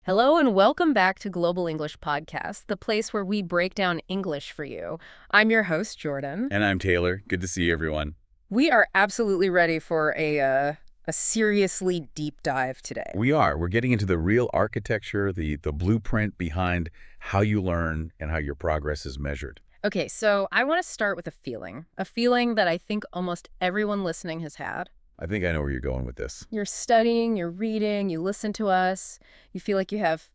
Hello and welcome back to Global English Podcast, the place where we break down English for you. I'm your host, Jordan. And I'm Taylor. Good to see everyone. We are absolutely ready for a seriously deep dive today. We are. We're getting into the real architecture, the blueprint behind how you learn and how your progress is measured. Okay, so I want to start with a feeling that I think almost everyone listening has had. I think I know where you're going with this. You're studying, you're reading, you listen to us, you feel like you have,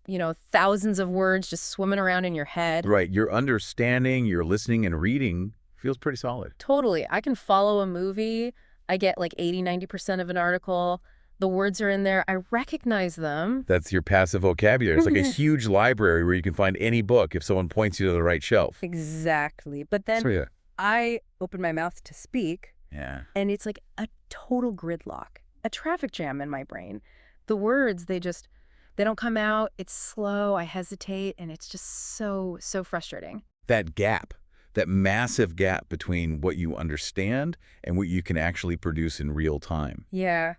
thousands of words just swimming around in your head. Right. Your understanding, your listening and reading feels pretty solid. Totally. I can follow a movie. I get like 80–90% of an article. The words are in there. I recognize them. That's your passive vocabulary. It's like a huge library where you can find any book if someone points you to the right shelf. Exactly. But then So, yeah. I open my mouth to speak, Yeah. and it's like a total gridlock, a traffic jam in my brain. The words, they don't come out. It's slow. I hesitate, and it's just so frustrating. That gap, that massive gap between what you understand and what you can actually produce in real time. Yeah,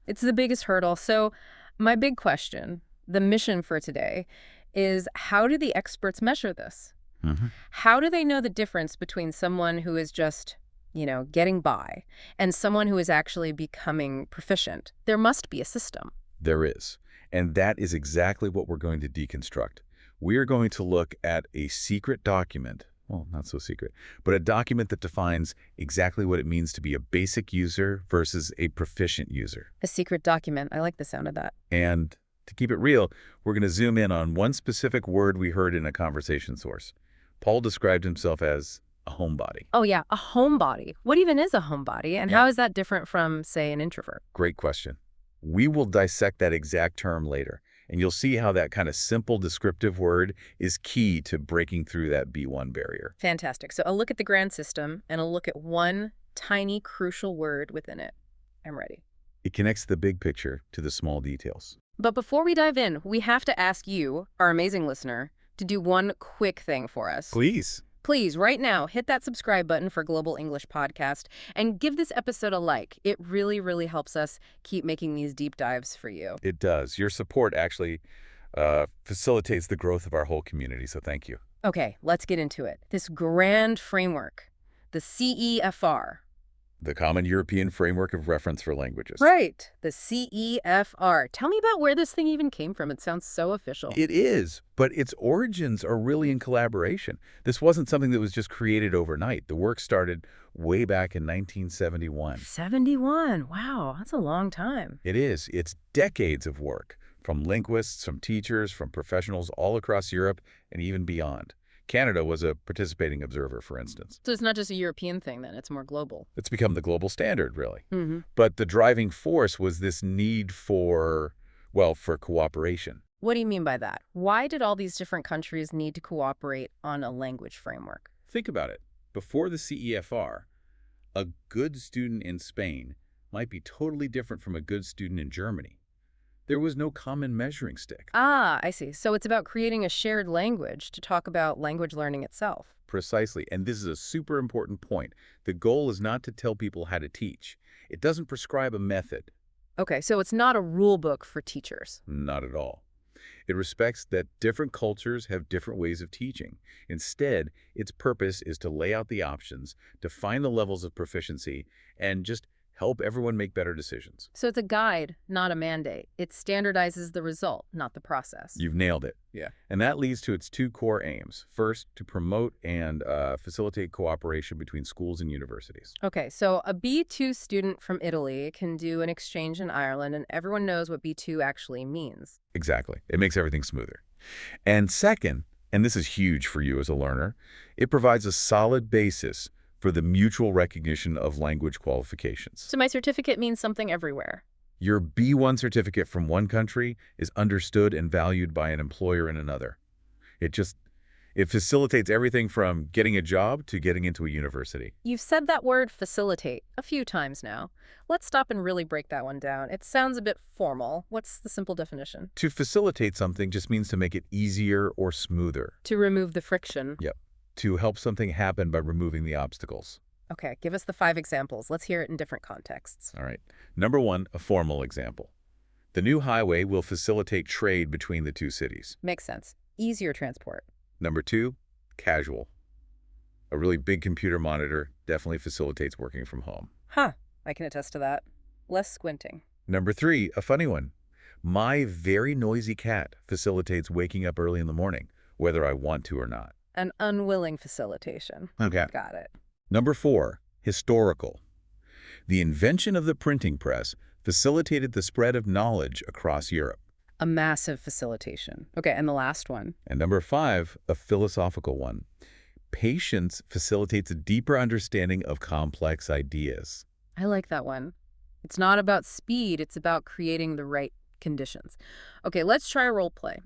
it's the biggest hurdle. So my big question, the mission for today, is how do the experts measure this? Mm-hmm. How do they know the difference between someone who is just, getting by and someone who is actually becoming proficient? There must be a system. There is. And that is exactly what we're going to deconstruct. We are going to look at a secret document, well, not so secret, but a document that defines exactly what it means to be a basic user versus a proficient user. A secret document. I like the sound of that. And to keep it real, we're going to zoom in on one specific word we heard in a conversation source. Paul described himself as a homebody. Oh, yeah, a homebody. What even is a homebody, and how is that different from, say, an introvert? Great question. We will dissect that exact term later, and you'll see how that kind of simple descriptive word is key to breaking through that B1 barrier. Fantastic. So I'll look at the grand system, and I'll look at one tiny, crucial word within it. I'm ready. It connects the big picture to the small details. But before we dive in, we have to ask you, our amazing listener, to do one quick thing for us. Please. Please, right now, hit that subscribe button for Global English Podcast and give this episode a like. It really, really helps us keep making these deep dives for you. It does. Your support actually facilitates the growth of our whole community, so thank you. Okay, let's get into it. This grand framework, the CEFR. The Common European Framework of Reference for Languages. Right, the CEFR. Tell me about where this thing even came from. It sounds so official. It is, but its origins are really in collaboration. This wasn't something that was just created overnight. The work started way back in 1971. 71. Wow, that's a long time. It is. It's decades of work from linguists, from teachers, from professionals all across Europe and even beyond. Canada was a participating observer, for instance. So it's not just a European thing, then. It's more global. It's become the global standard, really. Mm-hmm. But the driving force was this need for cooperation. What do you mean by that? Why did all these different countries need to cooperate on a language framework? Think about it. Before the CEFR, a good student in Spain might be totally different from a good student in Germany. There was no common measuring stick. Ah, I see. So it's about creating a shared language to talk about language learning itself. Precisely. And this is a super important point. The goal is not to tell people how to teach. It doesn't prescribe a method. Okay, so it's not a rule book for teachers. Not at all. It respects that different cultures have different ways of teaching. Instead, its purpose is to lay out the options, define the levels of proficiency, and just help everyone make better decisions. So it's a guide, not a mandate. It standardizes the result, not the process. You've nailed it. Yeah. And that leads to its two core aims. First, to promote and facilitate cooperation between schools and universities. Okay, so a B2 student from Italy can do an exchange in Ireland, and everyone knows what B2 actually means. Exactly. It makes everything smoother. And second, and this is huge for you as a learner, it provides a solid basis for the mutual recognition of language qualifications. So my certificate means something everywhere. Your B1 certificate from one country is understood and valued by an employer in another. It facilitates everything from getting a job to getting into a university. You've said that word facilitate a few times now. Let's stop and really break that one down. It sounds a bit formal. What's the simple definition? To facilitate something just means to make it easier or smoother. To remove the friction. Yep. To help something happen by removing the obstacles. Okay, give us the 5 examples. Let's hear it in different contexts. All right. Number 1, a formal example. The new highway will facilitate trade between the two cities. Makes sense. Easier transport. Number 2, casual. A really big computer monitor definitely facilitates working from home. Huh. I can attest to that. Less squinting. Number 3, a funny one. My very noisy cat facilitates waking up early in the morning, whether I want to or not. An unwilling facilitation. Okay. Got it. Number 4, historical. The invention of the printing press facilitated the spread of knowledge across Europe. A massive facilitation. Okay, and the last one. And number 5, a philosophical one. Patience facilitates a deeper understanding of complex ideas. I like that one. It's not about speed, it's about creating the right conditions. Okay, let's try a role play.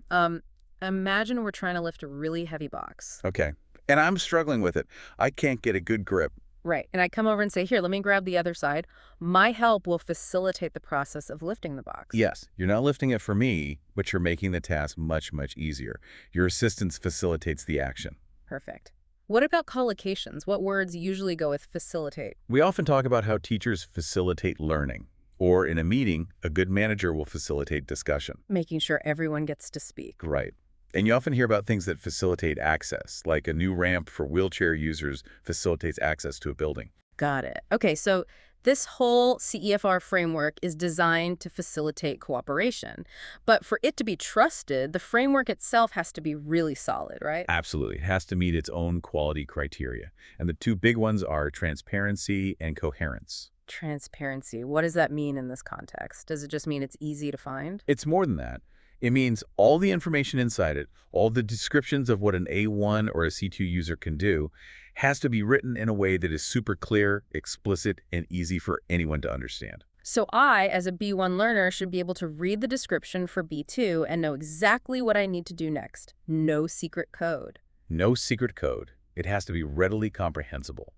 Imagine we're trying to lift a really heavy box. Okay. And I'm struggling with it. I can't get a good grip. Right, and I come over and say, here, let me grab the other side. My help will facilitate the process of lifting the box. Yes, you're not lifting it for me, but you're making the task much, much easier. Your assistance facilitates the action. Perfect. What about collocations? What words usually go with facilitate? We often talk about how teachers facilitate learning. Or in a meeting, a good manager will facilitate discussion. Making sure everyone gets to speak. Right. And you often hear about things that facilitate access, like a new ramp for wheelchair users facilitates access to a building. Got it. Okay, so this whole CEFR framework is designed to facilitate cooperation. But for it to be trusted, the framework itself has to be really solid, right? Absolutely. It has to meet its own quality criteria. And the two big ones are transparency and coherence. Transparency. What does that mean in this context? Does it just mean it's easy to find? It's more than that. It means all the information inside it, all the descriptions of what an A1 or a C2 user can do, has to be written in a way that is super clear, explicit, and easy for anyone to understand. So I, as a B1 learner, should be able to read the description for B2 and know exactly what I need to do next. No secret code. No secret code. It has to be readily comprehensible.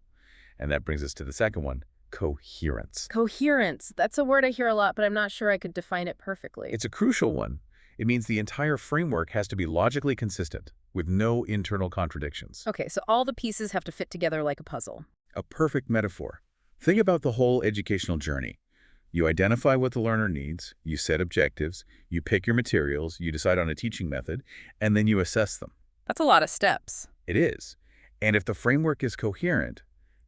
And that brings us to the second one, coherence. Coherence. That's a word I hear a lot, but I'm not sure I could define it perfectly. It's a crucial one. It means the entire framework has to be logically consistent, with no internal contradictions. Okay, so all the pieces have to fit together like a puzzle. A perfect metaphor. Think about the whole educational journey. You identify what the learner needs, you set objectives, you pick your materials, you decide on a teaching method, and then you assess them. That's a lot of steps. It is. And if the framework is coherent,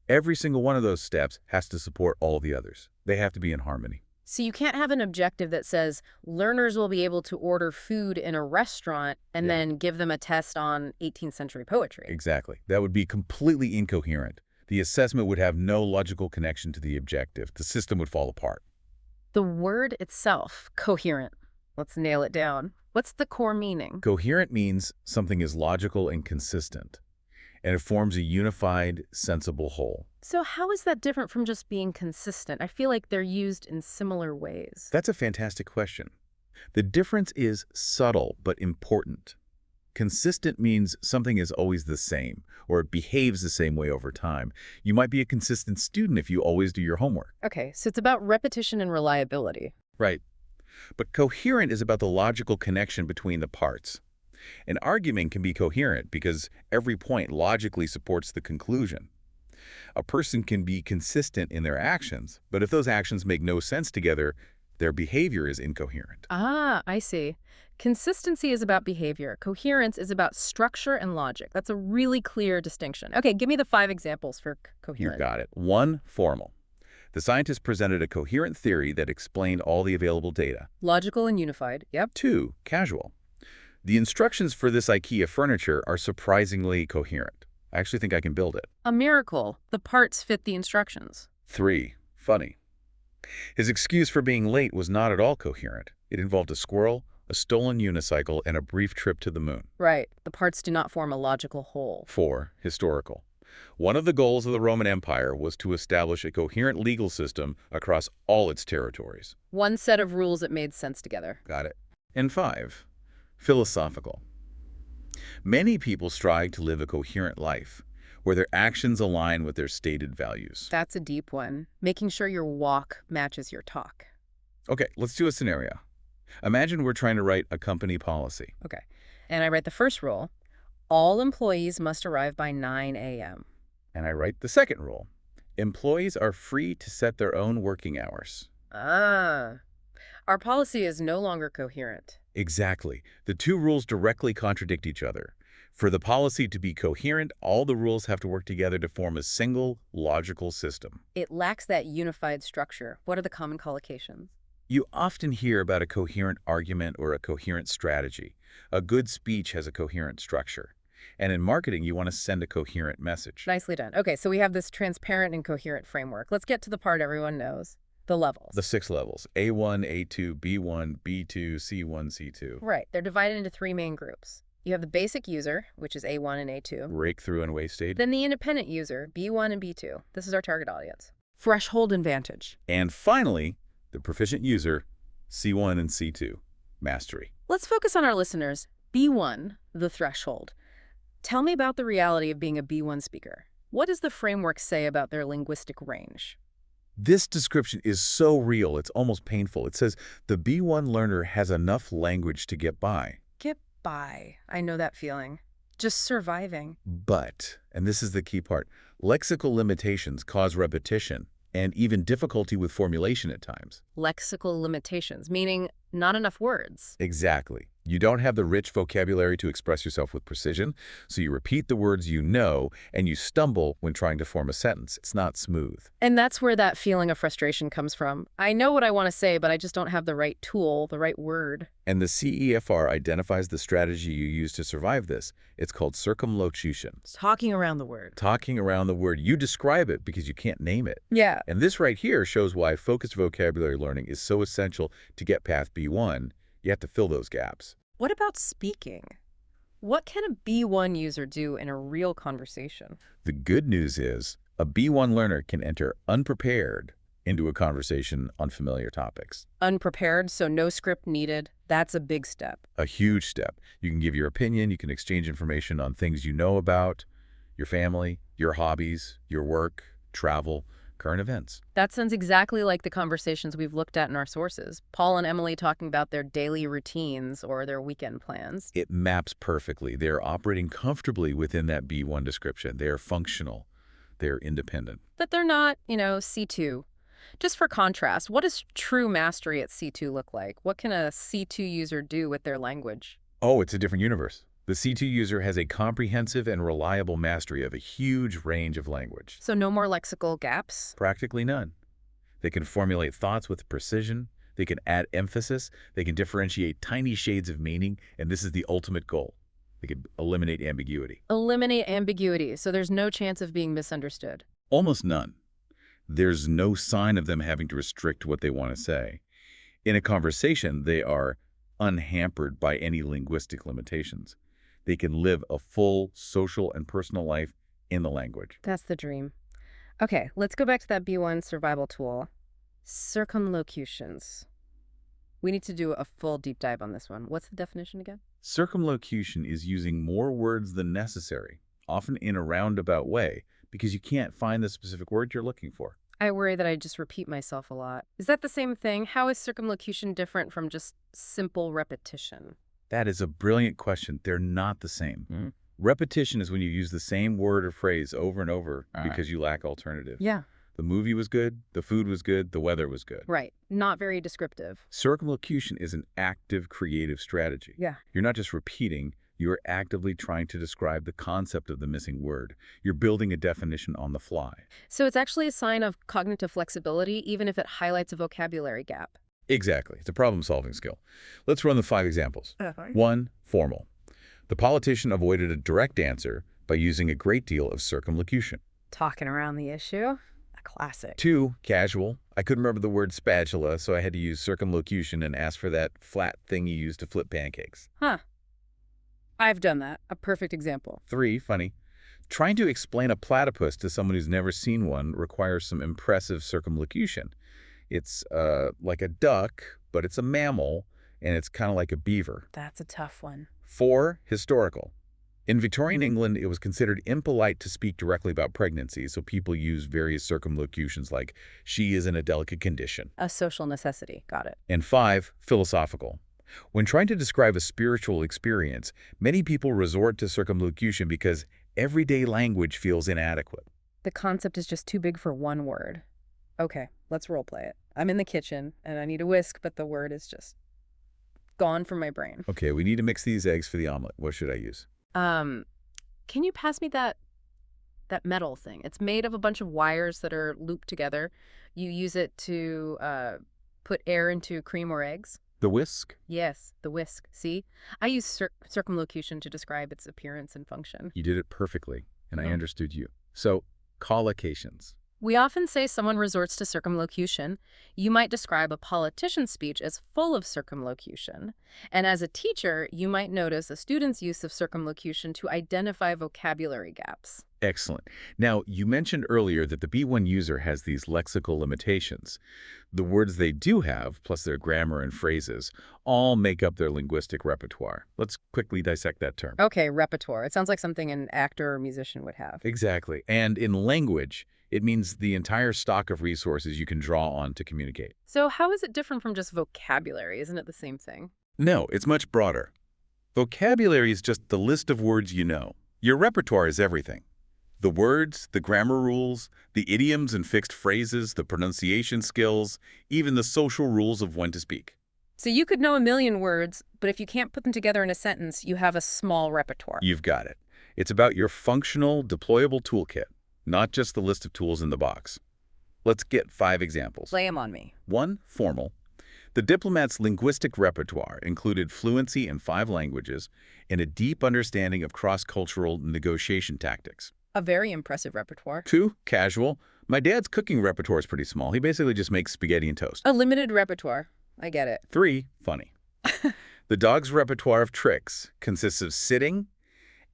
every single one of those steps has to support all the others. They have to be in harmony. So you can't have an objective that says learners will be able to order food in a restaurant and then give them a test on 18th century poetry. Exactly. That would be completely incoherent. The assessment would have no logical connection to the objective. The system would fall apart. The word itself, coherent. Let's nail it down. What's the core meaning? Coherent means something is logical and consistent, and it forms a unified, sensible whole. So how is that different from just being consistent? I feel like they're used in similar ways. That's a fantastic question. The difference is subtle but important. Consistent means something is always the same, or it behaves the same way over time. You might be a consistent student if you always do your homework. Okay, so it's about repetition and reliability. Right. But coherent is about the logical connection between the parts. An argument can be coherent because every point logically supports the conclusion. A person can be consistent in their actions, but if those actions make no sense together, their behavior is incoherent. Ah, I see. Consistency is about behavior. Coherence is about structure and logic. That's a really clear distinction. Okay, give me the 5 examples for coherent. You got it. 1, formal. The scientists presented a coherent theory that explained all the available data. Logical and unified, yep. 2, casual. The instructions for this IKEA furniture are surprisingly coherent. I actually think I can build it. A miracle. The parts fit the instructions. 3, funny. His excuse for being late was not at all coherent. It involved a squirrel, a stolen unicycle, and a brief trip to the moon. Right. The parts do not form a logical whole. 4, historical. One of the goals of the Roman Empire was to establish a coherent legal system across all its territories. One set of rules that made sense together. Got it. And 5, philosophical. Many people strive to live a coherent life, where their actions align with their stated values. That's a deep one. Making sure your walk matches your talk. Okay, let's do a scenario. Imagine we're trying to write a company policy. Okay. And I write the first rule. All employees must arrive by 9 a.m. And I write the second rule. Employees are free to set their own working hours. Ah. Our policy is no longer coherent. Exactly. The two rules directly contradict each other. For the policy to be coherent, all the rules have to work together to form a single, logical system. It lacks that unified structure. What are the common collocations? You often hear about a coherent argument or a coherent strategy. A good speech has a coherent structure. And in marketing, you want to send a coherent message. Nicely done. Okay, so we have this transparent and coherent framework. Let's get to the part everyone knows, the The levels. 6 levels, A1, A2, B1, B2, C1, C2. Right, they're divided into three main groups. You have the basic user, which is A1 and A2. Breakthrough and waste state. Then the independent user, B1 and B2. This is our target audience. Threshold and Vantage. And finally, the proficient user, C1 and C2, mastery. Let's focus on our listeners. B1, the threshold. Tell me about the reality of being a B1 speaker. What does the framework say about their linguistic range? This description is so real, it's almost painful. It says the B1 learner has enough language to get by. Get by. I know that feeling. Just surviving. But, and this is the key part, lexical limitations cause repetition and even difficulty with formulation at times. Lexical limitations, meaning not enough words. Exactly. You don't have the rich vocabulary to express yourself with precision, so you repeat the words you know, and you stumble when trying to form a sentence. It's not smooth. And that's where that feeling of frustration comes from. I know what I want to say, but I just don't have the right tool, the right word. And the CEFR identifies the strategy you use to survive this. It's called circumlocution. Talking around the word. Talking around the word. You describe it because you can't name it. Yeah. And this right here shows why focused vocabulary learning is so essential to get past B1. You have to fill those gaps. What about speaking? What can a B1 user do in a real conversation? The good news is a B1 learner can enter unprepared into a conversation on familiar topics. Unprepared, so no script needed. That's a big step. A huge step. You can give your opinion, you can exchange information on things you know about, your family, your hobbies, your work, travel, current events. That sounds exactly like the conversations we've looked at in our sources. Paul and Emily talking about their daily routines or their weekend plans. It maps perfectly. They're operating comfortably within that B1 description. They're functional. They're independent. But they're not, C2. Just for contrast, what does true mastery at C2 look like? What can a C2 user do with their language? Oh, it's a different universe. The C2 user has a comprehensive and reliable mastery of a huge range of language. So no more lexical gaps? Practically none. They can formulate thoughts with precision. They can add emphasis. They can differentiate tiny shades of meaning. And this is the ultimate goal. They can eliminate ambiguity. Eliminate ambiguity, so there's no chance of being misunderstood. Almost none. There's no sign of them having to restrict what they want to say. In a conversation, they are unhampered by any linguistic limitations. They can live a full social and personal life in the language. That's the dream. Okay, let's go back to that B1 survival tool. Circumlocutions. We need to do a full deep dive on this one. What's the definition again? Circumlocution is using more words than necessary, often in a roundabout way, because you can't find the specific word you're looking for. I worry that I just repeat myself a lot. Is that the same thing? How is circumlocution different from just simple repetition? That is a brilliant question. They're not the same. Repetition is when you use the same word or phrase over and over because you lack alternative. Yeah. The movie was good, the food was good, the weather was good. Right. Not very descriptive. Circumlocution is an active creative strategy. Yeah. You're not just repeating, you're actively trying to describe the concept of the missing word. You're building a definition on the fly. So it's actually a sign of cognitive flexibility, even if it highlights a vocabulary gap. Exactly. It's a problem-solving skill. Let's run the 5 examples. 1, formal. The politician avoided a direct answer by using a great deal of circumlocution. Talking around the issue? A classic. 2, casual. I couldn't remember the word spatula, so I had to use circumlocution and ask for that flat thing you use to flip pancakes. Huh. I've done that. A perfect example. 3, funny. Trying to explain a platypus to someone who's never seen one requires some impressive circumlocution. It's like a duck, but it's a mammal, and it's kind of like a beaver. That's a tough one. 4, historical. In Victorian England, it was considered impolite to speak directly about pregnancy, so people used various circumlocutions like, she is in a delicate condition. A social necessity. Got it. And 5, philosophical. When trying to describe a spiritual experience, many people resort to circumlocution because everyday language feels inadequate. The concept is just too big for one word. Okay, let's role play it. I'm in the kitchen and I need a whisk, but the word is just gone from my brain. Okay, we need to mix these eggs for the omelet. What should I use? Um, can you pass me that metal thing? It's made of a bunch of wires that are looped together. You use it to put air into cream or eggs. The whisk? Yes, the whisk. See? I use circumlocution to describe its appearance and function. You did it perfectly, and I Oh. understood you. So, collocations. We often say someone resorts to circumlocution. You might describe a politician's speech as full of circumlocution. And as a teacher, you might notice a student's use of circumlocution to identify vocabulary gaps. Excellent. Now, you mentioned earlier that the B1 user has these lexical limitations. The words they do have, plus their grammar and phrases, all make up their linguistic repertoire. Let's quickly dissect that term. Okay, repertoire. It sounds like something an actor or musician would have. Exactly. And in language, it means the entire stock of resources you can draw on to communicate. So how is it different from just vocabulary? Isn't it the same thing? No, it's much broader. Vocabulary is just the list of words you know. Your repertoire is everything. The words, the grammar rules, the idioms and fixed phrases, the pronunciation skills, even the social rules of when to speak. So you could know a million words, but if you can't put them together in a sentence, you have a small repertoire. You've got it. It's about your functional, deployable toolkit, not just the list of tools in the box. Let's get 5 examples. Lay 'em on me. 1. Formal. The diplomat's linguistic repertoire included fluency in 5 languages and a deep understanding of cross-cultural negotiation tactics. A very impressive repertoire. 2. Casual. My dad's cooking repertoire is pretty small. He basically just makes spaghetti and toast. A limited repertoire. I get it. 3. Funny. The dog's repertoire of tricks consists of sitting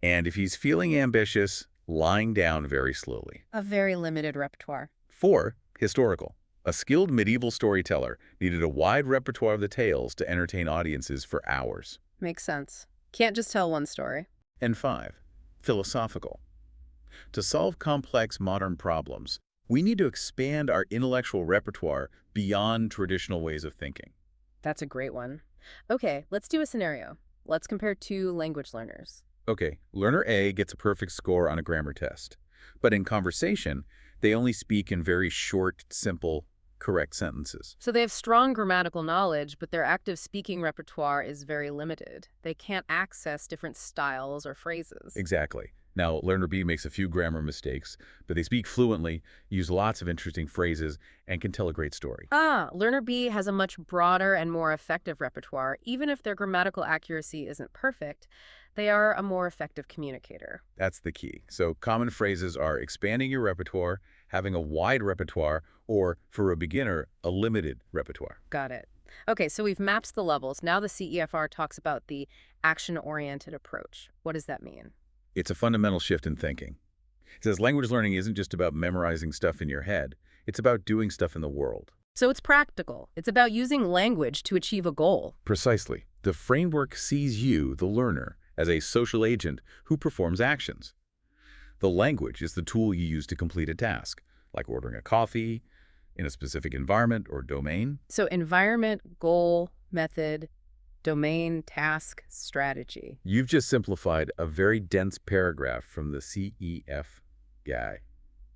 and, if he's feeling ambitious, lying down very slowly. A very limited repertoire. 4. Historical. A skilled medieval storyteller needed a wide repertoire of the tales to entertain audiences for hours. Makes sense. Can't just tell one story. And 5. Philosophical. To solve complex modern problems, we need to expand our intellectual repertoire beyond traditional ways of thinking. That's a great one. Okay, let's do a scenario. Let's compare 2 language learners. Okay, learner A gets a perfect score on a grammar test. But in conversation, they only speak in very short, simple, correct sentences. So they have strong grammatical knowledge, but their active speaking repertoire is very limited. They can't access different styles or phrases. Exactly. Now, learner B makes a few grammar mistakes, but they speak fluently, use lots of interesting phrases, and can tell a great story. Learner B has a much broader and more effective repertoire. Even if their grammatical accuracy isn't perfect, they are a more effective communicator. That's the key. So common phrases are expanding your repertoire, having a wide repertoire, or, for a beginner, a limited repertoire. Got it. Okay, so we've mapped the levels. Now the CEFR talks about the action-oriented approach. What does that mean? It's a fundamental shift in thinking. It says language learning isn't just about memorizing stuff in your head. It's about doing stuff in the world. So it's practical. It's about using language to achieve a goal. Precisely. The framework sees you, the learner, as a social agent who performs actions. The language is the tool you use to complete a task, like ordering a coffee, in a specific environment or domain. So environment, goal, method, domain, task, strategy. You've just simplified a very dense paragraph from the CEF guy.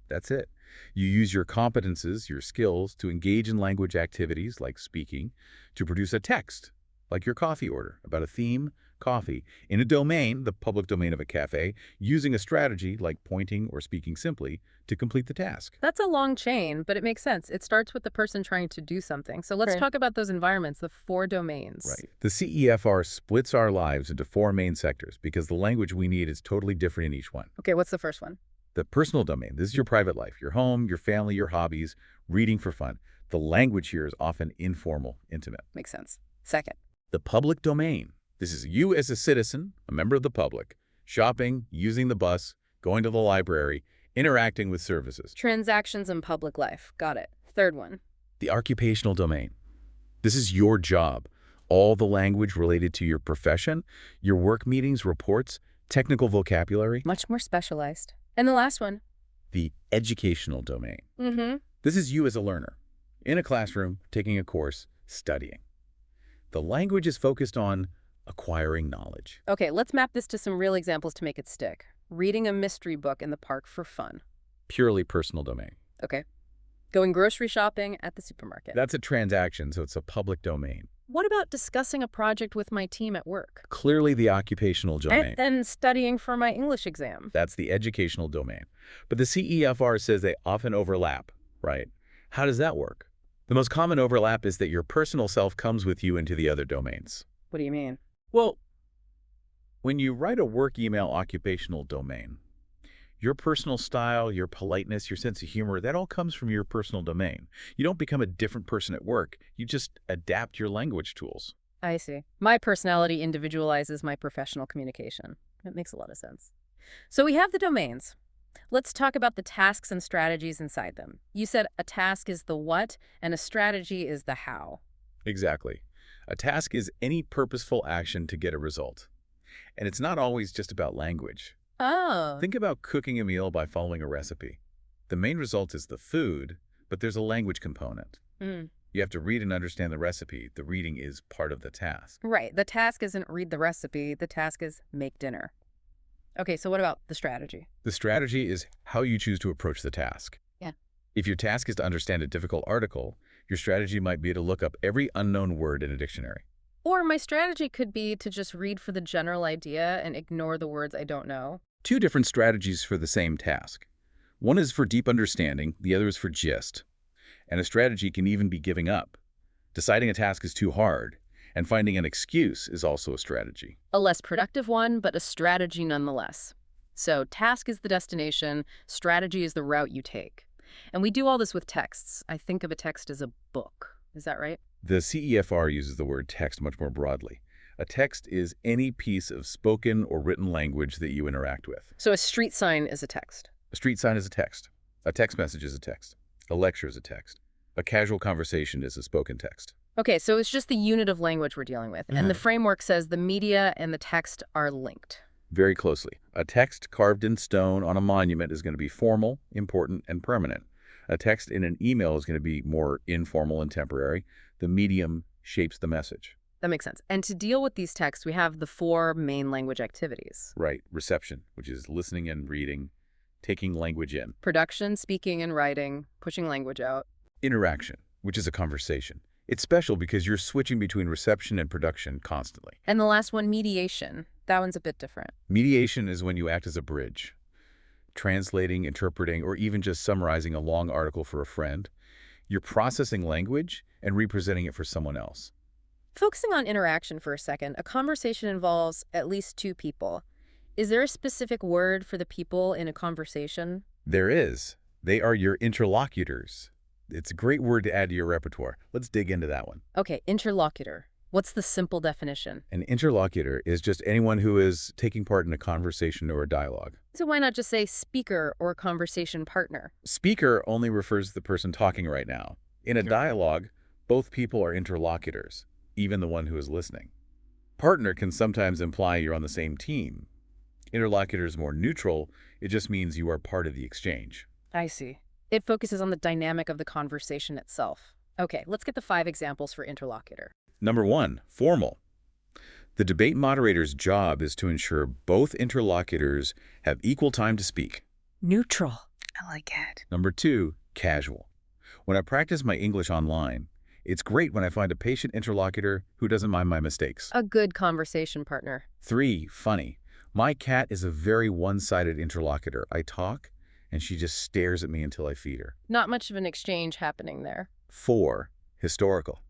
That's it. You use your competences, your skills, to engage in language activities like speaking, to produce a text, like your coffee order, about a theme, coffee, in a domain, the public domain of a cafe, using a strategy like pointing or speaking simply to complete the task. That's a long chain, but it makes sense. It starts with the person trying to do something. So let's talk about those environments, the 4 domains. Right. The CEFR splits our lives into 4 main sectors because the language we need is totally different in each one. Okay, what's the first one? The personal domain. This is your private life, your home, your family, your hobbies, reading for fun. The language here is often informal, intimate. Makes sense. Second. The public domain. This is you as a citizen, a member of the public, shopping, using the bus, going to the library, interacting with services. Transactions in public life. Got it. Third one. The occupational domain. This is your job. All the language related to your profession, your work meetings, reports, technical vocabulary. Much more specialized. And the last one. The educational domain. Mm-hmm. This is you as a learner, in a classroom, taking a course, studying. The language is focused on acquiring knowledge. Okay, let's map this to some real examples to make it stick. Reading a mystery book in the park for fun. Purely personal domain. Okay. Going grocery shopping at the supermarket. That's a transaction, so it's a public domain. What about discussing a project with my team at work? Clearly the occupational domain. And then studying for my English exam. That's the educational domain. But the CEFR says they often overlap, right? How does that work? The most common overlap is that your personal self comes with you into the other domains. What do you mean? Well, when you write a work email occupational domain, your personal style, your politeness, your sense of humor, that all comes from your personal domain. You don't become a different person at work. You just adapt your language tools. I see. My personality individualizes my professional communication. That makes a lot of sense. So we have the domains. Let's talk about the tasks and strategies inside them. You said a task is the what and a strategy is the how. Exactly. A task is any purposeful action to get a result. And it's not always just about language. Oh. Think about cooking a meal by following a recipe. The main result is the food, but there's a language component. Mm. You have to read and understand the recipe. The reading is part of the task. Right. The task isn't read the recipe. The task is make dinner. Okay, so what about the strategy? The strategy is how you choose to approach the task. Yeah. If your task is to understand a difficult article, your strategy might be to look up every unknown word in a dictionary. Or my strategy could be to just read for the general idea and ignore the words I don't know. Two different strategies for the same task. One is for deep understanding, the other is for gist. And a strategy can even be giving up. Deciding a task is too hard, and finding an excuse is also a strategy. A less productive one, but a strategy nonetheless. So task is the destination, strategy is the route you take. And we do all this with texts. I think of a text as a book. Is that right? The CEFR uses the word text much more broadly. A text is any piece of spoken or written language that you interact with. So a street sign is a text. A street sign is a text. A text message is a text. A lecture is a text. A casual conversation is a spoken text. Okay, so it's just the unit of language we're dealing with. And the framework says the media and the text are linked. Very closely. A text carved in stone on a monument is going to be formal, important, and permanent. A text in an email is going to be more informal and temporary. The medium shapes the message. That makes sense. And to deal with these texts, we have the 4 main language activities. Right. Reception, which is listening and reading, taking language in. Production, speaking and writing, pushing language out. Interaction, which is a conversation. It's special because you're switching between reception and production constantly. And the last one, mediation. That one's a bit different. Mediation is when you act as a bridge, translating, interpreting, or even just summarizing a long article for a friend. You're processing language and representing it for someone else. Focusing on interaction for a second, a conversation involves at least 2 people. Is there a specific word for the people in a conversation? There is. They are your interlocutors. It's a great word to add to your repertoire. Let's dig into that one. Okay, interlocutor. What's the simple definition? An interlocutor is just anyone who is taking part in a conversation or a dialogue. So why not just say speaker or conversation partner? Speaker only refers to the person talking right now. In a dialogue, both people are interlocutors, even the one who is listening. Partner can sometimes imply you're on the same team. Interlocutor is more neutral. It just means you are part of the exchange. I see. It focuses on the dynamic of the conversation itself. Okay, let's get the 5 examples for interlocutor. Number 1, formal. The debate moderator's job is to ensure both interlocutors have equal time to speak. Neutral. I like it. Number 2, casual. When I practice my English online, it's great when I find a patient interlocutor who doesn't mind my mistakes. A good conversation partner. 3, funny. My cat is a very one-sided interlocutor. I talk, and she just stares at me until I feed her. Not much of an exchange happening there. 4, historical.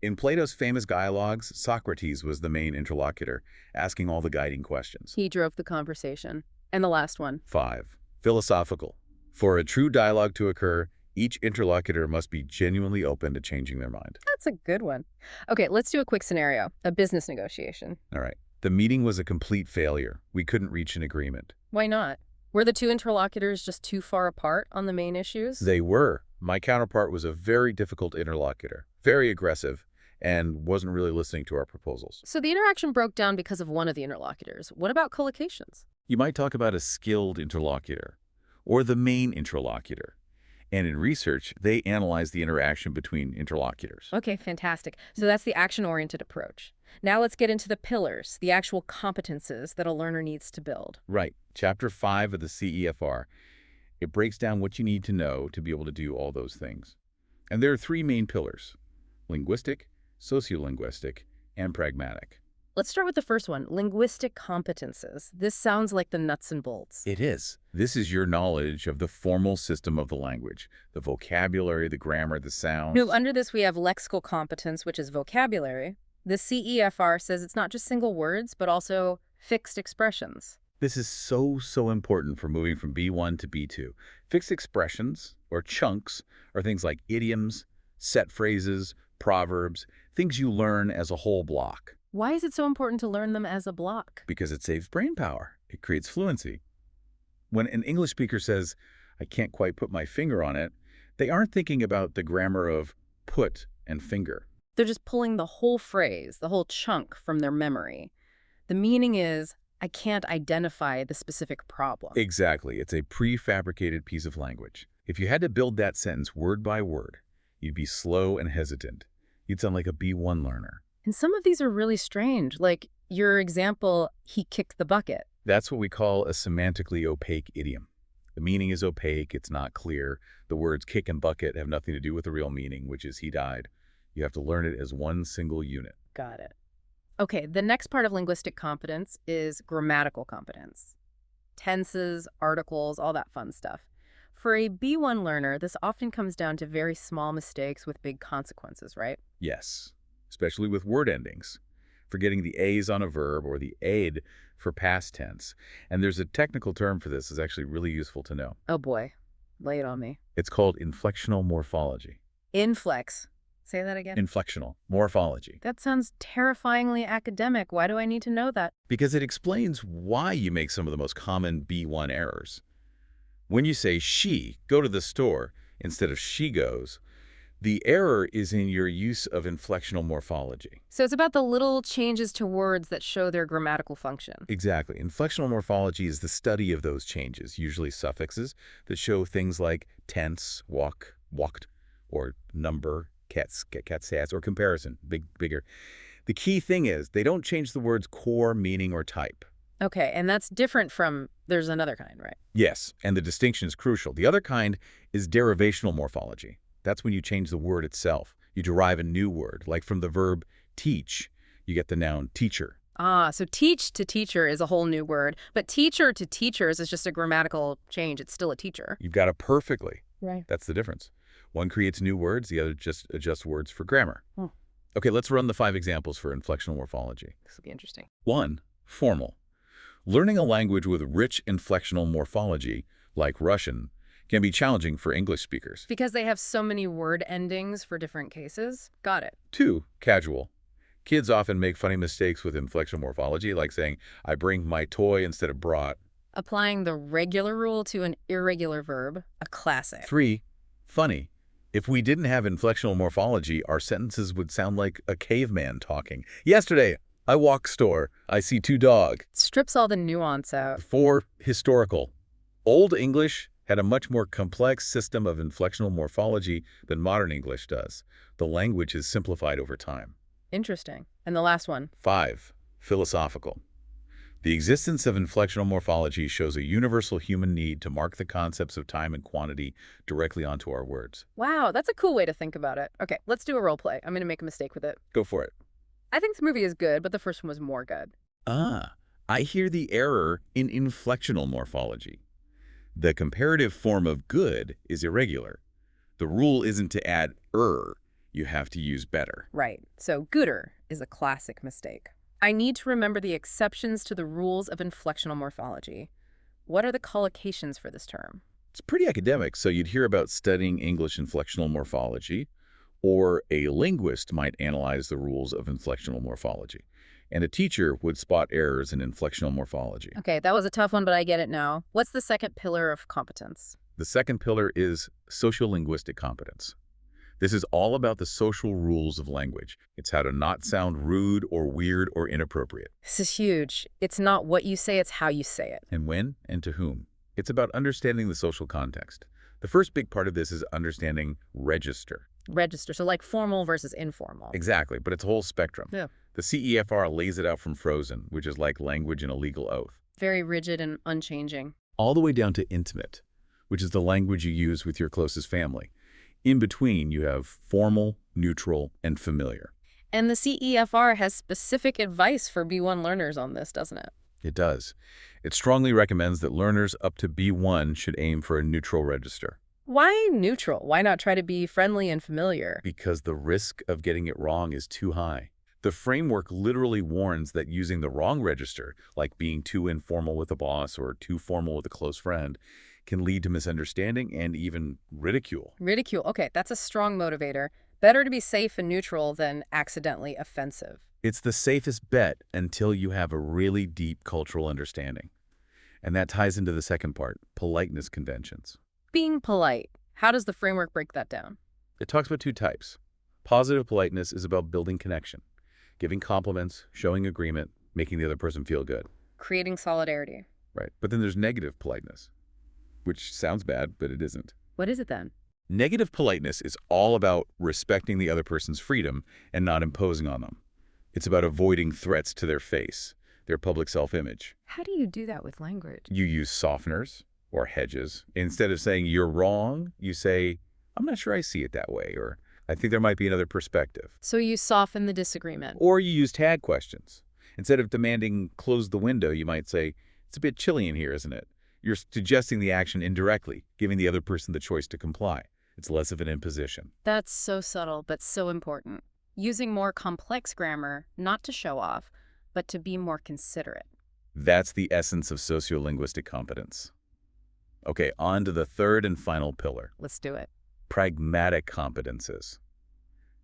In Plato's famous dialogues, Socrates was the main interlocutor, asking all the guiding questions. He drove the conversation. And the last one. 5, philosophical. For a true dialogue to occur, each interlocutor must be genuinely open to changing their mind. That's a good one. Okay, let's do a quick scenario. A business negotiation. All right. The meeting was a complete failure. We couldn't reach an agreement. Why not? Were the 2 interlocutors just too far apart on the main issues? They were. My counterpart was a very difficult interlocutor, very aggressive, and wasn't really listening to our proposals. So the interaction broke down because of one of the interlocutors. What about collocations? You might talk about a skilled interlocutor or the main interlocutor. And in research, they analyze the interaction between interlocutors. Okay, fantastic. So that's the action-oriented approach. Now let's get into the pillars, the actual competences that a learner needs to build. Right. Chapter 5 of the CEFR. It breaks down what you need to know to be able to do all those things. And there are three main pillars: linguistic, sociolinguistic, and pragmatic. Let's start with the first one, linguistic competences. This sounds like the nuts and bolts. It is. This is your knowledge of the formal system of the language, the vocabulary, the grammar, the sounds. Now, under this, we have lexical competence, which is vocabulary. The CEFR says it's not just single words, but also fixed expressions. This is so important for moving from B1 to B2. Fixed expressions, or chunks, are things like idioms, set phrases, proverbs, things you learn as a whole block. Why is it so important to learn them as a block? Because it saves brain power. It creates fluency. When an English speaker says, "I can't quite put my finger on it," they aren't thinking about the grammar of put and finger. They're just pulling the whole phrase, the whole chunk from their memory. The meaning is, I can't identify the specific problem. Exactly. It's a prefabricated piece of language. If you had to build that sentence word by word, you'd be slow and hesitant. You'd sound like a B1 learner. And some of these are really strange, like your example, he kicked the bucket. That's what we call a semantically opaque idiom. The meaning is opaque, it's not clear. The words kick and bucket have nothing to do with the real meaning, which is he died. You have to learn it as one single unit. Got it. Okay, the next part of linguistic competence is grammatical competence. Tenses, articles, all that fun stuff. For a B1 learner, this often comes down to very small mistakes with big consequences, right? Yes, especially with word endings. Forgetting the A's on a verb or the "ade" for past tense. And there's a technical term for this that's actually really useful to know. Oh boy, lay it on me. It's called inflectional morphology. Inflex. Say that again. Inflectional morphology. That sounds terrifyingly academic. Why do I need to know that? Because it explains why you make some of the most common B1 errors. When you say she, go to the store, instead of she goes, the error is in your use of inflectional morphology. So it's about the little changes to words that show their grammatical function. Exactly. Inflectional morphology is the study of those changes, usually suffixes, that show things like tense, walk, walked, or number, cats, cats, or comparison, bigger. The key thing is they don't change the word's core meaning or type. Okay, and that's different from there's another kind, right? Yes, and the distinction is crucial. The other kind is derivational morphology. That's when you change the word itself. You derive a new word, like from the verb teach, you get the noun teacher. Ah, so teach to teacher is a whole new word, but teacher to teachers is just a grammatical change. It's still a teacher. You've got it perfectly. Right. That's the difference. One creates new words, the other just adjusts words for grammar. Hmm. Okay, let's run the 5 examples for inflectional morphology. This will be interesting. 1. Formal. Learning a language with rich inflectional morphology, like Russian, can be challenging for English speakers. Because they have so many word endings for different cases? Got it. 2. Casual. Kids often make funny mistakes with inflectional morphology, like saying, "I bring my toy" instead of brought. Applying the regular rule to an irregular verb, a classic. 3. Funny. If we didn't have inflectional morphology, our sentences would sound like a caveman talking. "Yesterday, I walk store. I see 2 dog." Strips all the nuance out. 4. Historical. Old English had a much more complex system of inflectional morphology than modern English does. The language is simplified over time. Interesting. And the last one. 5. Philosophical. The existence of inflectional morphology shows a universal human need to mark the concepts of time and quantity directly onto our words. Wow, that's a cool way to think about it. Okay, let's do a role play. I'm going to make a mistake with it. Go for it. I think the movie is good, but the first one was more good. I hear the error in inflectional morphology. The comparative form of good is irregular. The rule isn't to add you have to use better. Right. So gooder is a classic mistake. I need to remember the exceptions to the rules of inflectional morphology. What are the collocations for this term? It's pretty academic, so you'd hear about studying English inflectional morphology, or a linguist might analyze the rules of inflectional morphology, and a teacher would spot errors in inflectional morphology. Okay, that was a tough one, but I get it now. What's the second pillar of competence? The second pillar is sociolinguistic competence. This is all about the social rules of language. It's how to not sound rude or weird or inappropriate. This is huge. It's not what you say, it's how you say it. And when and to whom. It's about understanding the social context. The first big part of this is understanding register. Register, so like formal versus informal. Exactly, but it's a whole spectrum. Yeah. The CEFR lays it out from frozen, which is like language in a legal oath, Very rigid and unchanging. all the way down to intimate, which is the language you use with your closest family. In between, you have formal, neutral, and familiar. And the CEFR has specific advice for B1 learners on this, doesn't it? It does. It strongly recommends that learners up to B1 should aim for a neutral register. Why neutral? Why not try to be friendly and familiar? Because the risk of getting it wrong is too high. The framework literally warns that using the wrong register, like being too informal with a boss or too formal with a close friend, can lead to misunderstanding and even ridicule. Ridicule. Okay, that's a strong motivator. Better to be safe and neutral than accidentally offensive. It's the safest bet until you have a really deep cultural understanding. And that ties into the second part, politeness conventions. Being polite. How does the framework break that down? It talks about two types. Positive politeness is about building connection, giving compliments, showing agreement, making the other person feel good. Creating solidarity. Right. But then there's negative politeness, which sounds bad, but it isn't. What is it then? Negative politeness is all about respecting the other person's freedom and not imposing on them. It's about avoiding threats to their face, their public self-image. How do you do that with language? You use softeners or hedges. Instead of saying you're wrong, you say, I'm not sure I see it that way, or I think there might be another perspective. So you soften the disagreement. Or you use tag questions. Instead of demanding close the window, you might say, it's a bit chilly in here, isn't it? You're suggesting the action indirectly, giving the other person the choice to comply. It's less of an imposition. That's so subtle, but so important. Using more complex grammar, not to show off, but to be more considerate. That's the essence of sociolinguistic competence. Okay, on to the third and final pillar. Let's do it. Pragmatic competences.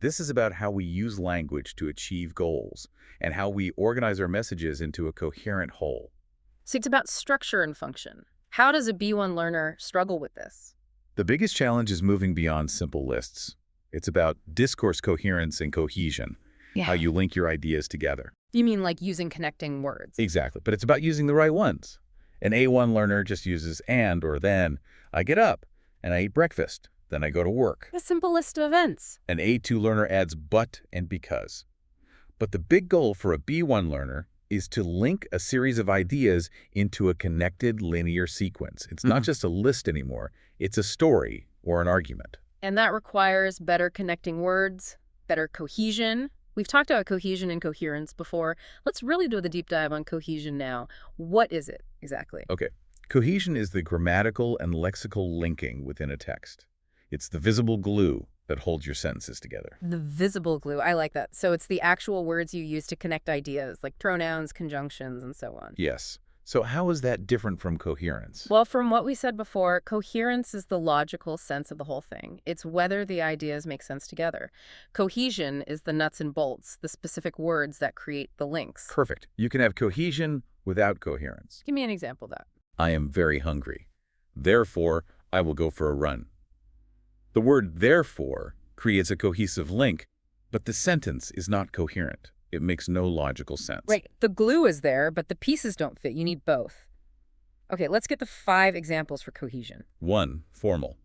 This is about how we use language to achieve goals and how we organize our messages into a coherent whole. So it's about structure and function. How does a B1 learner struggle with this? The biggest challenge is moving beyond simple lists. It's about discourse coherence and cohesion, how you link your ideas together. You mean like using connecting words? Exactly, but it's about using the right ones. An A1 learner just uses and or then. I get up and I eat breakfast. Then I go to work. A simple list of events. An A2 learner adds but and because. But the big goal for a B1 learner is to link a series of ideas into a connected linear sequence. It's not just a list anymore. It's a story or an argument. And that requires better connecting words, better cohesion. We've talked about cohesion and coherence before. Let's really do the deep dive on cohesion now. What is it exactly? Okay. Cohesion is the grammatical and lexical linking within a text. It's the visible glue that holds your sentences together. The visible glue. I like that. So it's the actual words you use to connect ideas, like pronouns, conjunctions, and so on. Yes. So how is that different from coherence? Well, from what we said before, coherence is the logical sense of the whole thing. It's whether the ideas make sense together. Cohesion is the nuts and bolts, the specific words that create the links. Perfect. You can have cohesion without coherence. Give me an example of that. I am very hungry. Therefore, I will go for a run. The word therefore creates a cohesive link, but the sentence is not coherent. It makes no logical sense. Right. The glue is there, but the pieces don't fit. You need both. Okay, let's get the 5 examples for cohesion. 1. Formal.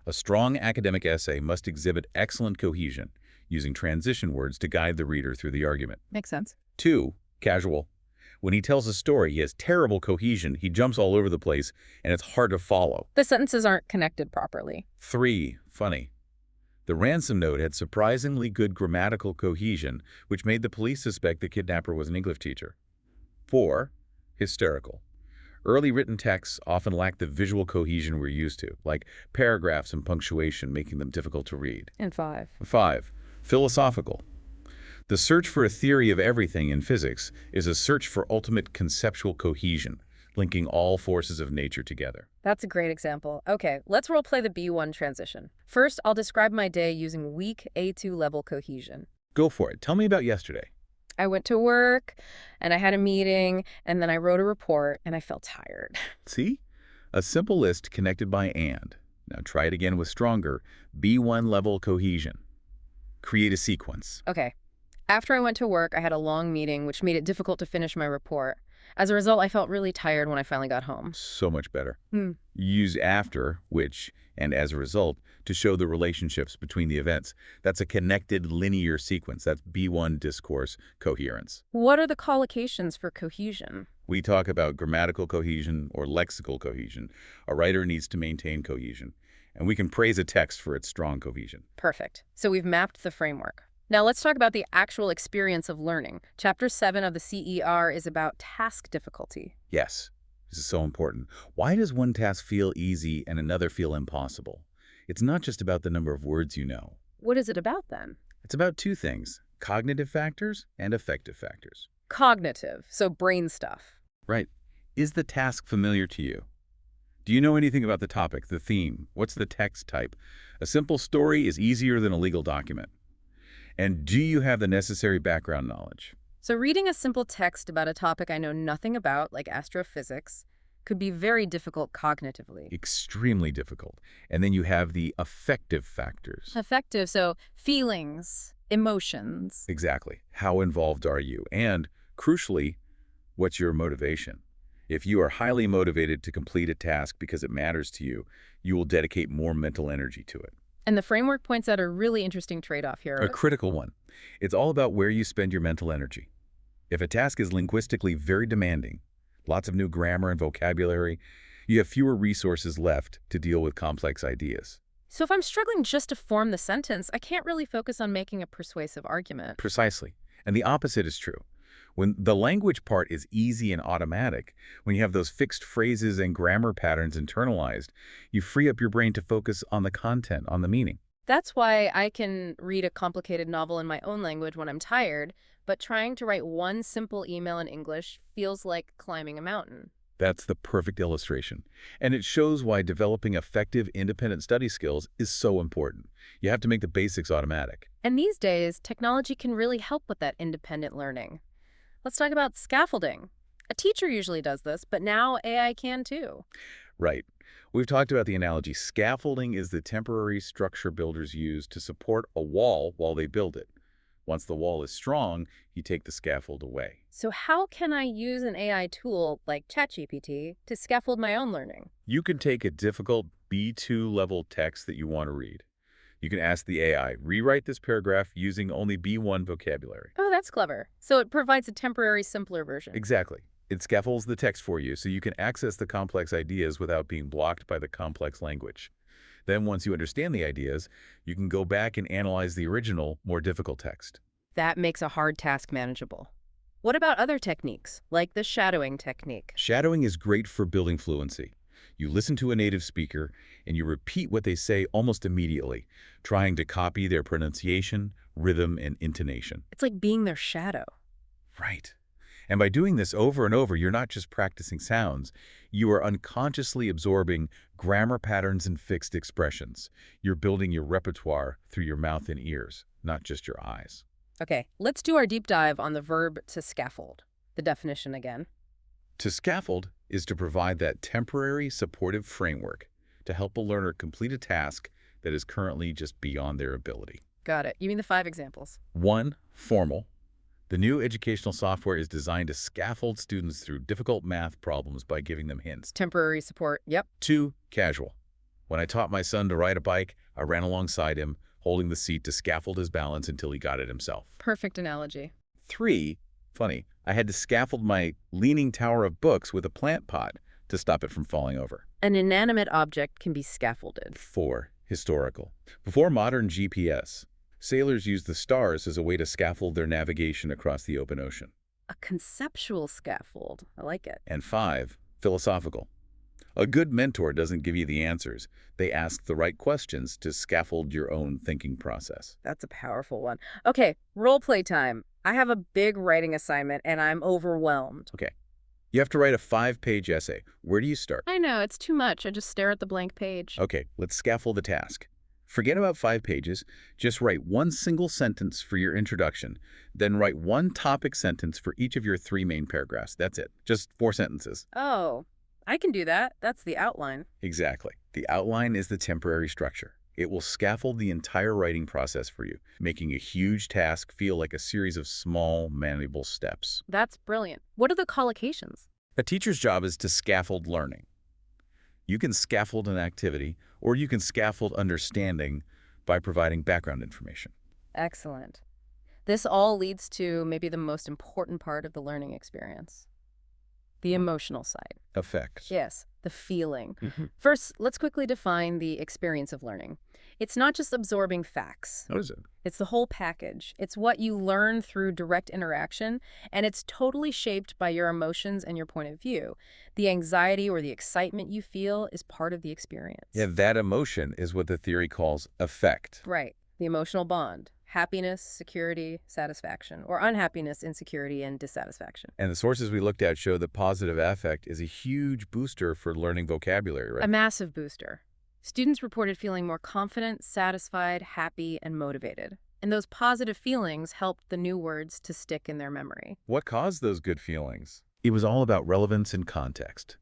A strong academic essay must exhibit excellent cohesion, using transition words to guide the reader through the argument. Makes sense. 2. Casual. When he tells a story, he has terrible cohesion, he jumps all over the place, and it's hard to follow. The sentences aren't connected properly. 3. Funny. The ransom note had surprisingly good grammatical cohesion, which made the police suspect the kidnapper was an English teacher. 4. Hysterical. Early written texts often lack the visual cohesion we're used to, like paragraphs and punctuation making them difficult to read. And 5. 5. Philosophical. The search for a theory of everything in physics is a search for ultimate conceptual cohesion, linking all forces of nature together. That's a great example. Okay, let's role play the B1 transition. First, I'll describe my day using weak A2 level cohesion. Go for it. Tell me about yesterday. I went to work, and I had a meeting, and then I wrote a report, and I felt tired. See? A simple list connected by and. Now try it again with stronger B1 level cohesion. Create a sequence. Okay. After I went to work, I had a long meeting, which made it difficult to finish my report. As a result, I felt really tired when I finally got home. So much better. Hmm. Use after, which, and as a result to show the relationships between the events. That's a connected linear sequence. That's B1 discourse coherence. What are the collocations for cohesion? We talk about grammatical cohesion or lexical cohesion. A writer needs to maintain cohesion. And we can praise a text for its strong cohesion. Perfect. So we've mapped the framework. Now let's talk about the actual experience of learning. Chapter 7 of the CER is about task difficulty. Yes, this is so important. Why does one task feel easy and another feel impossible? It's not just about the number of words you know. What is it about then? It's about two things, cognitive factors and affective factors. Cognitive, so brain stuff. Right. Is the task familiar to you? Do you know anything about the topic, the theme? What's the text type? A simple story is easier than a legal document. And do you have the necessary background knowledge? So reading a simple text about a topic I know nothing about, like astrophysics, could be very difficult cognitively. Extremely difficult. And then you have the affective factors. Affective, so feelings, emotions. Exactly. How involved are you? And, crucially, what's your motivation? If you are highly motivated to complete a task because it matters to you, you will dedicate more mental energy to it. And the framework points out a really interesting trade-off here. A critical one. It's all about where you spend your mental energy. If a task is linguistically very demanding, lots of new grammar and vocabulary, you have fewer resources left to deal with complex ideas. So if I'm struggling just to form the sentence, I can't really focus on making a persuasive argument. Precisely. And the opposite is true. When the language part is easy and automatic, when you have those fixed phrases and grammar patterns internalized, you free up your brain to focus on the content, on the meaning. That's why I can read a complicated novel in my own language when I'm tired, but trying to write one simple email in English feels like climbing a mountain. That's the perfect illustration. And it shows why developing effective independent study skills is so important. You have to make the basics automatic. And these days, technology can really help with that independent learning. Let's talk about scaffolding. A teacher usually does this, but now AI can too. Right. We've talked about the analogy. Scaffolding is the temporary structure builders use to support a wall while they build it. Once the wall is strong, you take the scaffold away. So how can I use an AI tool like ChatGPT to scaffold my own learning? You can take a difficult B2 level text that you want to read. You can ask the AI, rewrite this paragraph using only B1 vocabulary. Oh, that's clever. So it provides a temporary, simpler version. Exactly. It scaffolds the text for you so you can access the complex ideas without being blocked by the complex language. Then once you understand the ideas, you can go back and analyze the original, more difficult text. That makes a hard task manageable. What about other techniques, like the shadowing technique? Shadowing is great for building fluency. You listen to a native speaker and you repeat what they say almost immediately, trying to copy their pronunciation, rhythm, and intonation. It's like being their shadow. Right. And by doing this over and over, you're not just practicing sounds. You are unconsciously absorbing grammar patterns and fixed expressions. You're building your repertoire through your mouth and ears, not just your eyes. Okay, let's do our deep dive on the verb to scaffold. The definition again. To scaffold is to provide that temporary supportive framework to help a learner complete a task that is currently just beyond their ability. Got it. You mean the 5 examples? 1. Formal. The new educational software is designed to scaffold students through difficult math problems by giving them hints. Temporary support. Yep. 2. Casual. When I taught my son to ride a bike, I ran alongside him, holding the seat to scaffold his balance until he got it himself. Perfect analogy. 3. Funny. I had to scaffold my leaning tower of books with a plant pot to stop it from falling over. An inanimate object can be scaffolded. 4. Historical. Before modern GPS, sailors used the stars as a way to scaffold their navigation across the open ocean. A conceptual scaffold. I like it. And 5. Philosophical. A good mentor doesn't give you the answers. They ask the right questions to scaffold your own thinking process. That's a powerful one. Okay, role play time. I have a big writing assignment and I'm overwhelmed. Okay. You have to write a 5-page essay. Where do you start? I know, it's too much. I just stare at the blank page. Okay, let's scaffold the task. Forget about 5 pages. Just write one single sentence for your introduction. Then write one topic sentence for each of your 3 main paragraphs. That's it. Just 4 sentences. Oh, I can do that. That's the outline. Exactly. The outline is the temporary structure. It will scaffold the entire writing process for you, making a huge task feel like a series of small, manageable steps. That's brilliant. What are the collocations? A teacher's job is to scaffold learning. You can scaffold an activity, or you can scaffold understanding by providing background information. Excellent. This all leads to maybe the most important part of the learning experience, the emotional side. Effect. Yes, the feeling. Mhm. First, let's quickly define the experience of learning. It's not just absorbing facts. What is it? It's the whole package. It's what you learn through direct interaction, and it's totally shaped by your emotions and your point of view. The anxiety or the excitement you feel is part of the experience. Yeah, that emotion is what the theory calls affect. Right. The emotional bond. Happiness, security, satisfaction, or unhappiness, insecurity, and dissatisfaction. And the sources we looked at show that positive affect is a huge booster for learning vocabulary, right? A massive booster. Students reported feeling more confident, satisfied, happy, and motivated. And those positive feelings helped the new words to stick in their memory. What caused those good feelings? It was all about relevance and context.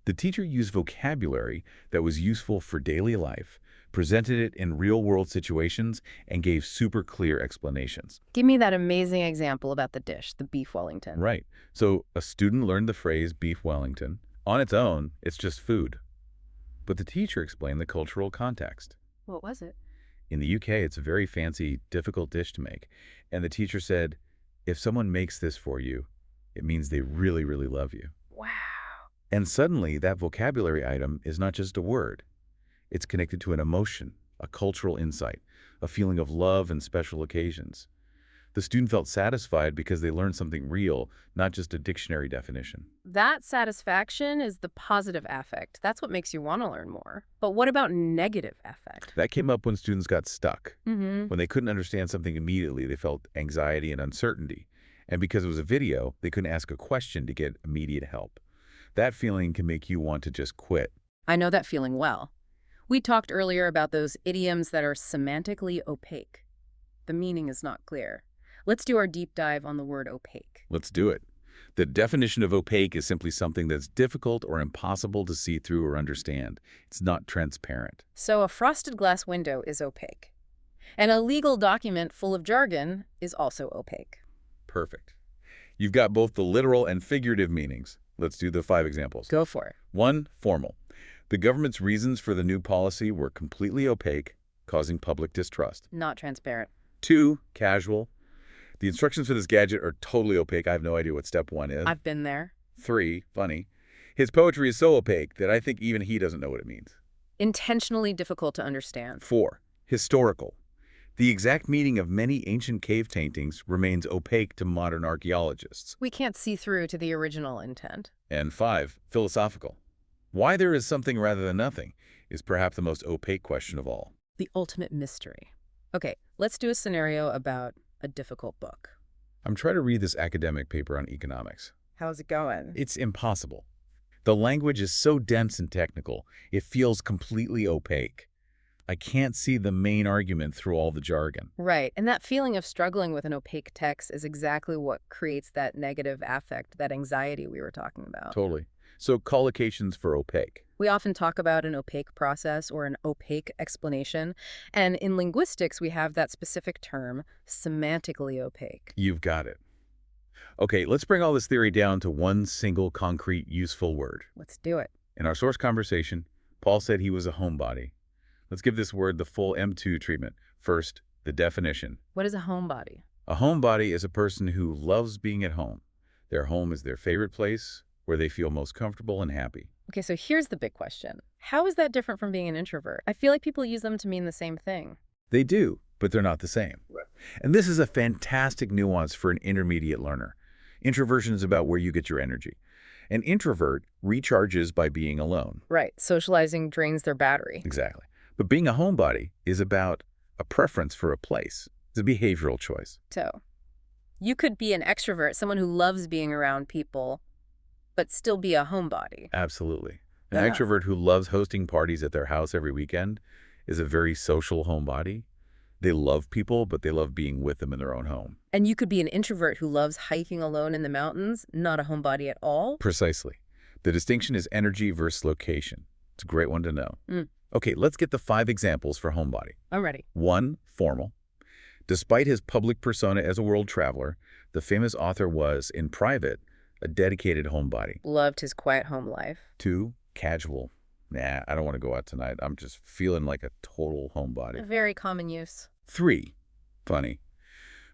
The teacher used vocabulary that was useful for daily life, presented it in real-world situations, and gave super clear explanations. Give me that amazing example about the dish, the beef Wellington. Right. So a student learned the phrase beef Wellington. On its own, it's just food. But the teacher explained the cultural context. What was it? In the UK, it's a very fancy, difficult dish to make. And the teacher said, if someone makes this for you, it means they really, really love you. Wow. And suddenly, that vocabulary item is not just a word. It's connected to an emotion, a cultural insight, a feeling of love and special occasions. The student felt satisfied because they learned something real, not just a dictionary definition. That satisfaction is the positive affect. That's what makes you want to learn more. But what about negative affect? That came up when students got stuck. Mm-hmm. When they couldn't understand something immediately, they felt anxiety and uncertainty. And because it was a video, they couldn't ask a question to get immediate help. That feeling can make you want to just quit. I know that feeling well. We talked earlier about those idioms that are semantically opaque. The meaning is not clear. Let's do our deep dive on the word opaque. Let's do it. The definition of opaque is simply something that's difficult or impossible to see through or understand. It's not transparent. So a frosted glass window is opaque. And a legal document full of jargon is also opaque. Perfect. You've got both the literal and figurative meanings. Let's do the 5 examples. Go for it. 1, formal. The government's reasons for the new policy were completely opaque, causing public distrust. Not transparent. 2, casual. The instructions for this gadget are totally opaque. I have no idea what step 1 is. I've been there. 3, funny. His poetry is so opaque that I think even he doesn't know what it means. Intentionally difficult to understand. 4, historical. The exact meaning of many ancient cave paintings remains opaque to modern archaeologists. We can't see through to the original intent. And 5, philosophical. Why there is something rather than nothing is perhaps the most opaque question of all. The ultimate mystery. Okay, let's do a scenario about a difficult book. I'm trying to read this academic paper on economics. How's it going? It's impossible. The language is so dense and technical, it feels completely opaque. I can't see the main argument through all the jargon. Right, and that feeling of struggling with an opaque text is exactly what creates that negative affect, that anxiety we were talking about. Totally. So collocations for opaque. We often talk about an opaque process or an opaque explanation, and in linguistics we have that specific term, semantically opaque. You've got it. Okay, let's bring all this theory down to one single concrete useful word. Let's do it. In our source conversation, Paul said he was a homebody. Let's give this word the full M2 treatment. First, the definition. What is a homebody? A homebody is a person who loves being at home. Their home is their favorite place, where they feel most comfortable and happy. Okay, so here's the big question. How is that different from being an introvert? I feel like people use them to mean the same thing. They do, but they're not the same. Right. And this is a fantastic nuance for an intermediate learner. Introversion is about where you get your energy. An introvert recharges by being alone. Right, socializing drains their battery. Exactly. But being a homebody is about a preference for a place. It's a behavioral choice. So, you could be an extrovert, someone who loves being around people, but still be a homebody. Absolutely. An extrovert who loves hosting parties at their house every weekend is a very social homebody. They love people, but they love being with them in their own home. And you could be an introvert who loves hiking alone in the mountains, not a homebody at all. Precisely. The distinction is energy versus location. It's a great one to know. Okay, let's get the 5 examples for homebody. I'm ready. 1. Formal. Despite his public persona as a world traveler, the famous author was, in private, a dedicated homebody. Loved his quiet home life. 2. Casual. Nah, I don't want to go out tonight. I'm just feeling like a total A homebody. very common use. 3. Funny.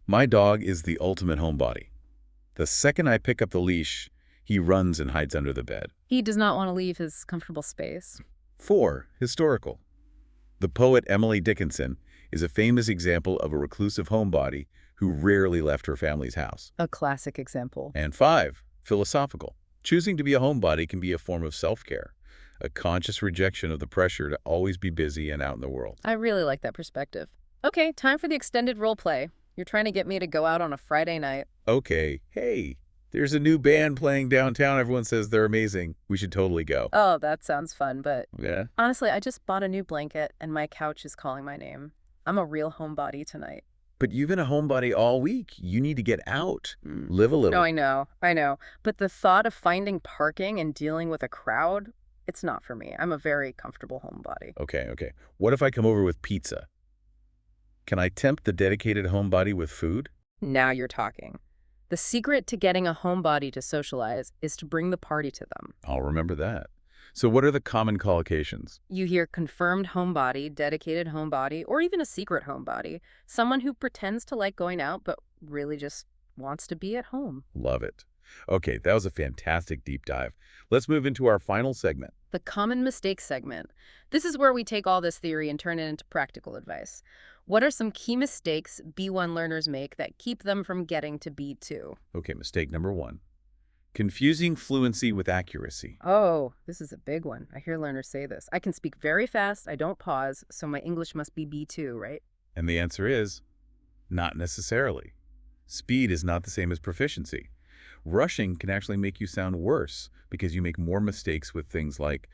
My dog is the ultimate homebody. The second I pick up the leash, he runs and hides under the bed. He does not want to leave his comfortable space. 4. Historical. The poet Emily Dickinson is a famous example of a reclusive homebody who rarely left her family's house. A classic example. And 5. Philosophical. Choosing to be a homebody can be a form of self-care, a conscious rejection of the pressure to always be busy and out in the world. I really like that perspective. Okay, time for the extended role play. You're trying to get me to go out on a Friday night. Okay, hey, there's a new band playing downtown. Everyone says they're amazing. We should totally go. Oh, that sounds fun, but Yeah? honestly, I just bought a new blanket and my couch is calling my name. I'm a real homebody tonight. But you've been a homebody all week. You need to get out. Live a little. No, I know. But the thought of finding parking and dealing with a crowd, it's not for me. I'm a very comfortable homebody. Okay. What if I come over with pizza? Can I tempt the dedicated homebody with food? Now you're talking. The secret to getting a homebody to socialize is to bring the party to them. I'll remember that. So what are the common collocations? You hear confirmed homebody, dedicated homebody, or even a secret homebody, someone who pretends to like going out but really just wants to be at home. Love it. Okay, that was a fantastic deep dive. Let's move into our final segment. The common mistake segment. This is where we take all this theory and turn it into practical advice. What are some key mistakes B1 learners make that keep them from getting to B2? Okay, mistake number 1. Confusing fluency with accuracy. Oh, this is a big one. I hear learners say this. I can speak very fast, I don't pause, so my English must be B2, right? And the answer is, not necessarily. Speed is not the same as proficiency. Rushing can actually make you sound worse because you make more mistakes with things like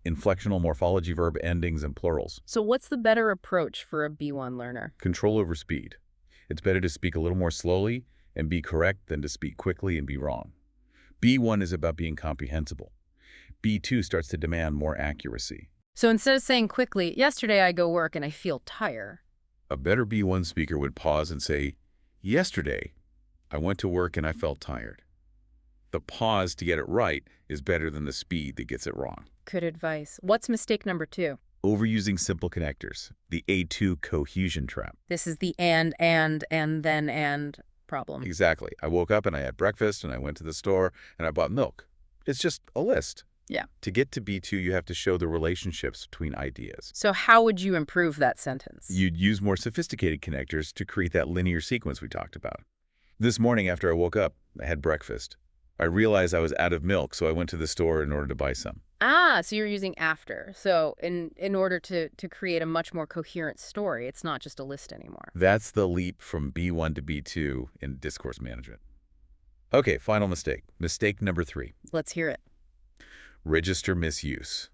inflectional morphology verb endings and plurals. So what's the better approach for a B1 learner? Control over speed. It's better to speak a little more slowly and be correct than to speak quickly and be wrong. B1 is about being comprehensible. B2 starts to demand more accuracy. So instead of saying quickly, yesterday I go work and I feel tired. A better B1 speaker would pause and say, yesterday I went to work and I felt tired. The pause to get it right is better than the speed that gets it wrong. Good advice. What's mistake number 2? Overusing simple connectors, the A2 cohesion trap. This is the and problem. Exactly. I woke up and I had breakfast and I went to the store and I bought milk. It's just a list. Yeah. To get to B2, you have to show the relationships between ideas. So how would you improve that sentence? You'd use more sophisticated connectors to create that linear sequence we talked about. This morning after I woke up, I had breakfast. I realized I was out of milk, so I went to the store in order to buy some. Ah, so you're using after. So in order to create a much more coherent story, it's not just a list anymore. That's the leap from B1 to B2 in discourse management. Okay, final mistake. Mistake number 3. Let's hear it. Register misuse.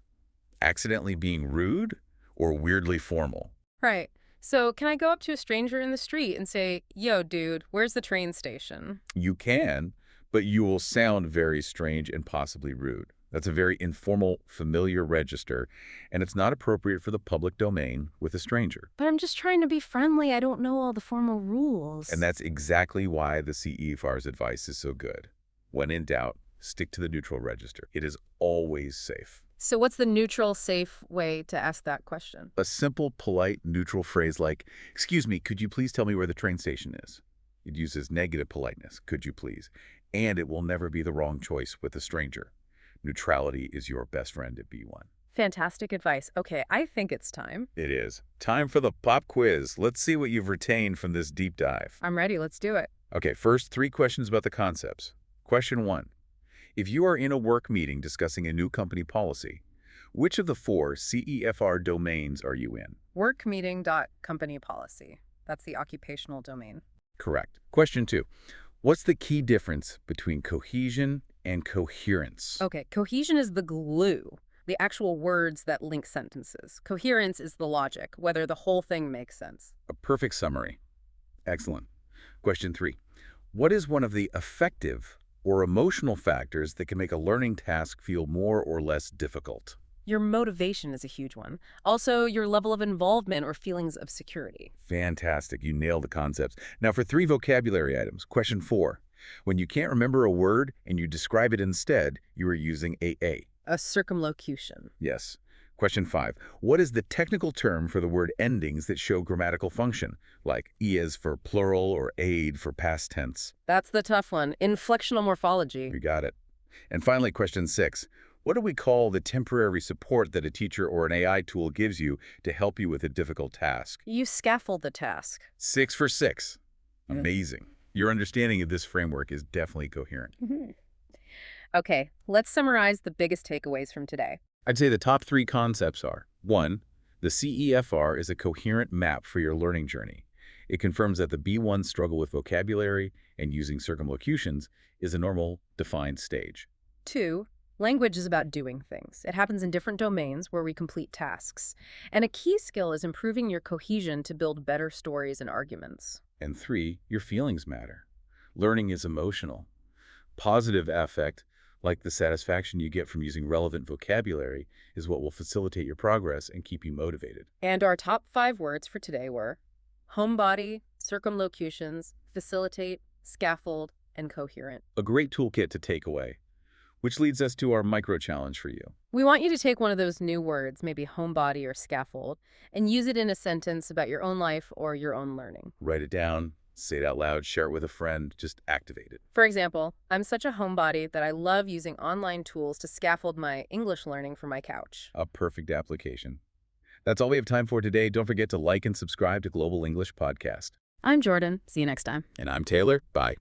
Accidentally being rude or weirdly formal. Right. So can I go up to a stranger in the street and say, yo, dude, where's the train station? You can, but you will sound very strange and possibly rude. That's a very informal, familiar register, and it's not appropriate for the public domain with a stranger. But I'm just trying to be friendly. I don't know all the formal rules. And that's exactly why the CEFAR's advice is so good. When in doubt, stick to the neutral register. It is always safe. So what's the neutral, safe way to ask that question? A simple, polite, neutral phrase like, excuse me, could you please tell me where the train station is? It uses negative politeness, could you please? And it will never be the wrong choice with a stranger. Neutrality is your best friend at B1. Fantastic advice. Okay, I think it's time. It is. Time for the pop quiz. Let's see what you've retained from this deep dive. I'm ready. Let's do it. Okay, first, 3 questions about the concepts. Question 1. If you are in a work meeting discussing a new company policy, which of the 4 CEFR domains are you in? Work meeting.company policy. That's the occupational domain. Correct. Question 2. What's the key difference between cohesion and coherence? Okay, cohesion is the glue, the actual words that link sentences. Coherence is the logic, whether the whole thing makes sense. A perfect summary. Excellent. Question 3. What is one of the affective or emotional factors that can make a learning task feel more or less difficult? Your motivation is a huge one. Also, your level of involvement or feelings of security. Fantastic. You nailed the concepts. Now for 3 vocabulary items. Question 4. When you can't remember a word and you describe it instead, you are using AA. A circumlocution. Yes. Question 5. What is the technical term for the word endings that show grammatical function, like "-es" for plural or "-ade" for past tense? That's the tough one. Inflectional morphology. You got it. And finally, question 6. What do we call the temporary support that a teacher or an AI tool gives you to help you with a difficult task? You scaffold the task. 6 for 6. Amazing. Your understanding of this framework is definitely coherent. Okay, let's summarize the biggest takeaways from today. I'd say the top 3 concepts are: 1. The CEFR is a coherent map for your learning journey. It confirms that the B1 struggle with vocabulary and using circumlocutions is a normal, defined stage. 2. Language is about doing things. It happens in different domains where we complete tasks. And a key skill is improving your cohesion to build better stories and arguments. And 3. Your feelings matter. Learning is emotional. Positive affect, like the satisfaction you get from using relevant vocabulary, is what will facilitate your progress and keep you motivated. And our top 5 words for today were homebody, circumlocutions, facilitate, scaffold, and coherent. A great toolkit to take away, which leads us to our micro-challenge for you. We want you to take one of those new words, maybe homebody or scaffold, and use it in a sentence about your own life or your own learning. Write it down, say it out loud, share it with a friend, just activate it. For example, I'm such a homebody that I love using online tools to scaffold my English learning from my couch. A perfect application. That's all we have time for today. Don't forget to like and subscribe to Global English Podcast. I'm Jordan. See you next time. And I'm Taylor. Bye.